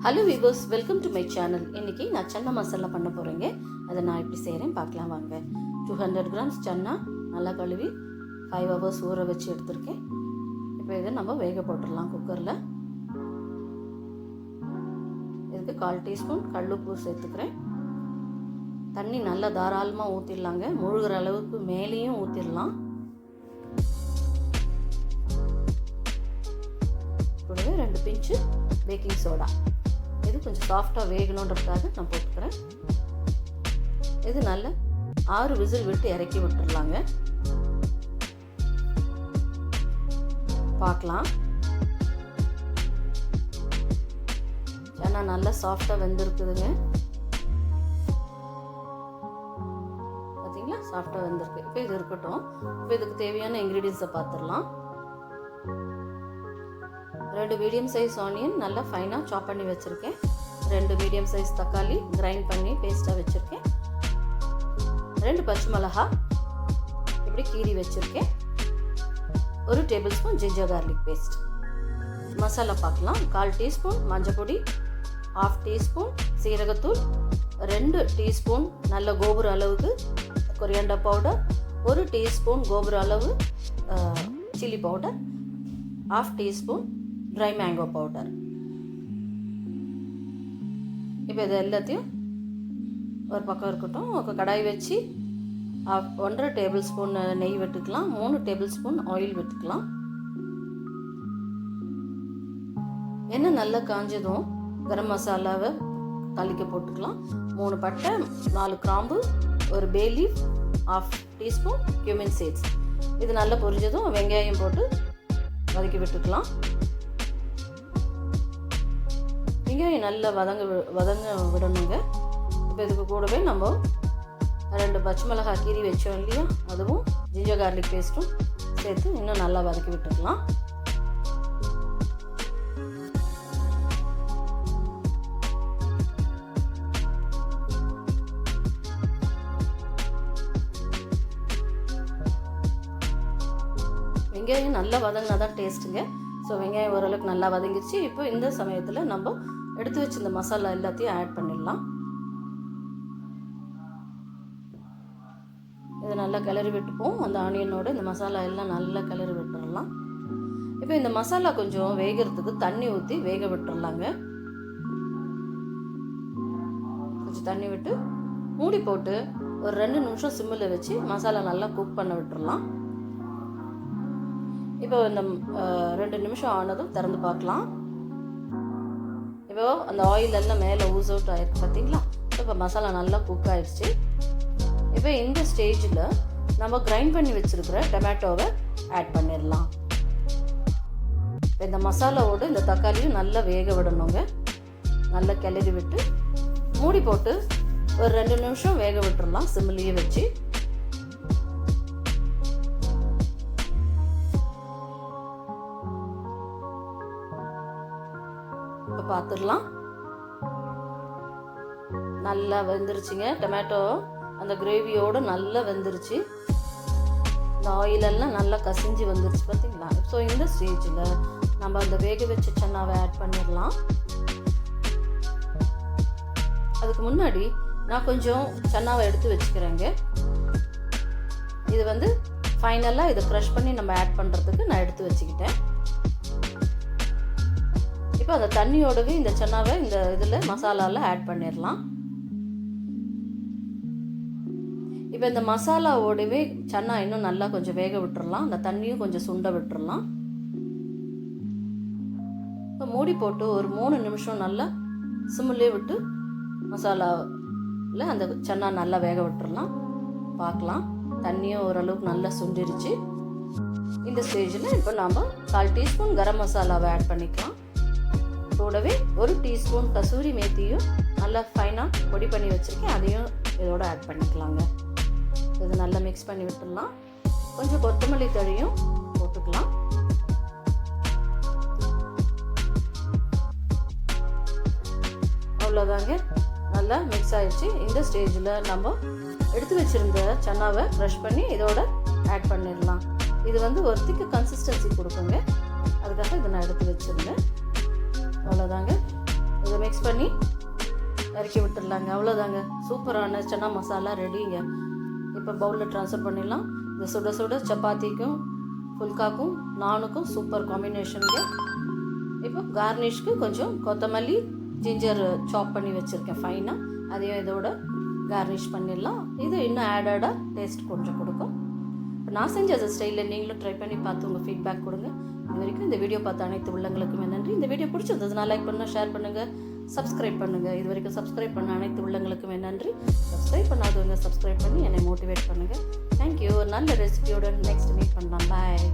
Hello viewers, welcome to my channel. இன்றைக்கி நான் சன்னா மசாலா பண்ண போகிறேங்க. அதை நான் எப்படி செய்கிறேன் பார்க்கலாம் வாங்க. 200 grams சன்னா நல்லா கழுவி 5 hours ஊற வச்சு எடுத்துருக்கேன். இப்போ இதை நம்ம வேக போட்டுடலாம் குக்கரில். இதுக்கு 1/4 teaspoon கல்லுப்பு சேர்த்துக்கிறேன். தண்ணி நல்லா தாராளமாக ஊற்றிடலாங்க. முழுகிற அளவுக்கு மேலேயும் ஊற்றிடலாம். கூடவே 2 pinch பேக்கிங் சோடா. இது கொஞ்சம் சாஃப்டாக வேகணுன்றதுக்காக நான் போட்டுக்கிறேன். இது நல்ல 6 விசில் விட்டு இறக்கி விட்டுடலாங்க. பார்க்கலாம். சன்னா நல்லா சாஃப்டாக வெந்திருக்குதுங்க. பார்த்தீங்களா, சாஃப்டாக வெந்திருக்கு. இப்போ இது இருக்கட்டும். இப்போ இதுக்கு தேவையான இன்க்ரீடியன்ஸை பார்த்துடலாம். 2 மீடியம் சைஸ் ஆனியன் நல்லா ஃபைனாக சாப் பண்ணி வச்சுருக்கேன். 2 மீடியம் சைஸ் தக்காளி கிரைண்ட் பண்ணி பேஸ்ட்டாக வச்சுருக்கேன். 2 பச்சை மிளகா இப்படி கீறி வச்சுருக்கேன். 1 tablespoon ginger garlic paste. Masala பார்க்கலாம். 1/4 teaspoon மஞ்சள் பொடி, 1/2 teaspoon சீரகத்தூள், 2 டீஸ்பூன் நல்ல கோபுர அளவுக்கு கொரியாண்டர் பவுடர், 1 டீஸ்பூன் கோபுர அளவு chilli powder, 1/2 teaspoon try mango powder. இப்போ இது எல்லாத்தையும் ஒரு பக்கம் இருக்கட்டும். ஒரு கடாய் வச்சு 1.5 tablespoon நெய் விட்டுக்கலாம். 3 tablespoon ஆயில் விட்டுக்கலாம். எண்ணெய் நல்லா காஞ்சதும் கரம் மசாலாவை தாளிக்க போட்டுக்கலாம். 3 பட்டை, 4 கிராம்பு, 1 பே லீஃப், 1/2 teaspoon cumin seeds. இது நல்லா பொரிஞ்சதும் வெங்காயம் போட்டு வதக்கி விட்டுக்கலாம். வெங்காயம் நல்லா வதங்க விடணுங்க. இப்போ இதுக்கு கூடவே நம்ம 2 பச்சை மிளகாய் கீரி வச்சோம் இல்லையா, அதுவும் ஜிஞ்சர் கார்லிக் பேஸ்ட்டும் சேர்த்து இன்னும் நல்லா வதக்கி விட்டுக்கலாம். வெங்காயம் நல்லா வதங்கினா தான் டேஸ்ட்டுங்க. ஸோ வெங்காயம் ஓரளவுக்கு நல்லா வதங்கிடுச்சு. இப்போ இந்த சமயத்தில் நம்ம எடுத்து வச்சிருந்த மசாலா எல்லாத்தையும் ஆட் பண்ணிடலாம். இதை நல்லா கிளறி விட்டுப்போம். அந்த ஆனியனோட இந்த மசாலா எல்லாம் நல்லா கிளறி விட்டுடலாம். இப்போ இந்த மசாலா கொஞ்சம் வேகிறதுக்கு தண்ணி ஊற்றி வேக விட்டுடலாங்க. கொஞ்சம் தண்ணி விட்டு மூடி போட்டு ஒரு 2 நிமிஷம் சிம்மில் வச்சு மசாலா நல்லா குக் பண்ண விட்டுடலாம். இப்போ இந்த 2 நிமிஷம் ஆனதும் திறந்து பார்க்கலாம். இப்போ அந்த ஆயில் எல்லாம் மேலே ஊஸ் அவுட் ஆகிருக்கு பார்த்தீங்களா. இப்போ மசாலா நல்லா குக் ஆகிடுச்சு. இப்போ இந்த ஸ்டேஜில் நம்ம கிரைண்ட் பண்ணி வச்சுருக்கிற டொமேட்டோவை ஆட் பண்ணிடலாம். இப்போ இந்த மசாலாவோடு இந்த தக்காளியும் நல்லா வேக விடணுங்க. நல்லா கிளறி விட்டு மூடி போட்டு ஒரு 2 நிமிஷம் வேக விட்டுடலாம் சிம்மிலேயே வச்சு. இப்போ பார்த்துடலாம். நல்லா வெந்துருச்சுங்க. டொமேட்டோ அந்த கிரேவியோடு நல்லா வெந்துருச்சு. இந்த ஆயிலெல்லாம் நல்லா கசிஞ்சு வந்துருச்சு பார்த்தீங்களா. ஸோ இந்த ஸ்டேஜில் நம்ம அந்த வேக வச்ச சன்னாவை ஆட் பண்ணிடலாம். அதுக்கு முன்னாடி நான் கொஞ்சம் சன்னாவை எடுத்து வச்சுக்கிறேங்க. இது ஃபைனலாக இதை க்ரஷ் பண்ணி நம்ம ஆட் பண்ணுறதுக்கு நான் எடுத்து வச்சுக்கிட்டேன். இப்போ அந்த தண்ணியோடவே இந்த சன்னாவை இந்த இதில் மசாலாவில் ஆட் பண்ணிடலாம். இப்போ இந்த மசாலாவோடவே சன்னா இன்னும் நல்லா கொஞ்சம் வேக விட்டுறலாம். அந்த தண்ணியும் கொஞ்சம் சுண்ட விட்டுறலாம். இப்போ மூடி போட்டு ஒரு 3 நிமிஷம் நல்லா சிம்மிலே விட்டு மசாலாவில் அந்த சன்னா நல்லா வேக விட்டுறலாம். பார்க்கலாம், தண்ணியும் ஓரளவுக்கு நல்லா சுண்டிருச்சு. இந்த ஸ்டேஜில் இப்போ நாம் 1/4 teaspoon கரம் மசாலாவை ஆட் பண்ணிக்கலாம். கூடவே 1 teaspoon கசூரி மேத்தியும் நல்லா ஃபைனாக பொடி பண்ணி வச்சுருக்கேன். அதையும் இதோட ஆட் பண்ணிக்கலாங்க. இது நல்லா மிக்ஸ் பண்ணி விட்டுடலாம். கொஞ்சம் கொத்தமல்லி தழையும் போட்டுக்கலாம். அவ்வளோதாங்க, நல்லா மிக்ஸ் ஆகிடுச்சு. இந்த ஸ்டேஜில் நம்ம எடுத்து வச்சுருந்த சன்னாவை க்ரஷ் பண்ணி இதோட ஆட் பண்ணிடலாம். இது ஒரு திக்கு கன்சிஸ்டன்சி கொடுக்குங்க. அதுக்காக இதை நான் எடுத்து வச்சுருந்தேன். அவ்வளோதாங்க. இதை மிக்ஸ் பண்ணி இறக்கி விட்டுடலாங்க. அவ்வளோதாங்க, சூப்பரான சன்னா மசாலா ரெடிங்க. இப்போ பவுலில் ட்ரான்ஸ்ஃபர் பண்ணிடலாம். இந்த சுட சுட சப்பாத்திக்கும் ஃபுல்காக்கும் நானுக்கும் சூப்பர் காம்பினேஷனுங்க. இப்போ கார்னிஷ்க்கு கொஞ்சம் கொத்தமல்லி ஜிஞ்சர் சாப் பண்ணி வச்சுருக்கேன் ஃபைனாக, அதையும் இதோட கார்னிஷ் பண்ணிடலாம். இது இன்னும் ஆடடாக டேஸ்ட் கொஞ்சம் கொடுக்கும். இப்போ நான் செஞ்ச அந்த ஸ்டைலில் நீங்களும் ட்ரை பண்ணி பார்த்து உங்கள் ஃபீட்பேக் கொடுங்க. இது வரைக்கும் இந்த வீடியோ பார்த்த அனைத்து உள்ளங்களுக்குமே நன்றி. இந்த வீடியோ பிடிச்சிருந்ததுனா லைக் பண்ணுங்கள், ஷேர் பண்ணுங்கள், சப்ஸ்கிரைப் பண்ணுங்கள். இது வரைக்கும் சப்ஸ்கிரைப் பண்ண அனைத்து உள்ளங்களுக்குமே நன்றி. சப்ஸ்கிரைப் பண்ணாதவங்க சப்ஸ்கிரைப் பண்ணி என்னை மோட்டிவேட் பண்ணுங்கள். தேங்க்யூ. நல்ல ரெசிபியோட நெக்ஸ்ட் மீட் பண்ணலாம். பாய்.